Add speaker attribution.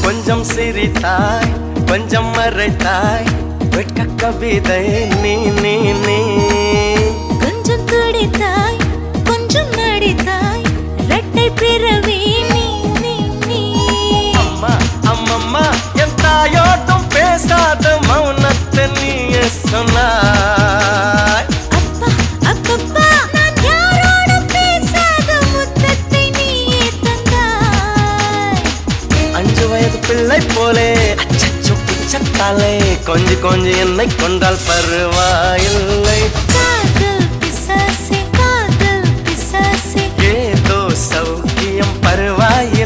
Speaker 1: கொஞ்சம் சிரித்தாய் கொஞ்சம் மறைத்தாய் வெட்க கவிதை நீ நீ நீ
Speaker 2: கொஞ்சம் துடித்தாய் கொஞ்சம் நடித்தாய் இரட்டை பிறவி நீ நீ நீ
Speaker 1: அம்மா அம்மம்மா என் தாயோட்டும் பேசாத மௌனத்தை நீயே சொன்னாய்
Speaker 2: அப்பா அப்பப்பா நான் யாரோடும் பேசாத முத்தத்தை நீயே தந்தாய்
Speaker 1: 5 வயது பிள்ளை போலே அச்சச்சோ பிச்சத்தாலே கொஞ்சி கொஞ்சி என்னை கொண்டால் பருவாயில்லை
Speaker 2: காதல் பிசாசே
Speaker 1: ஏதோ சௌக்கியம் பருவாயில்லை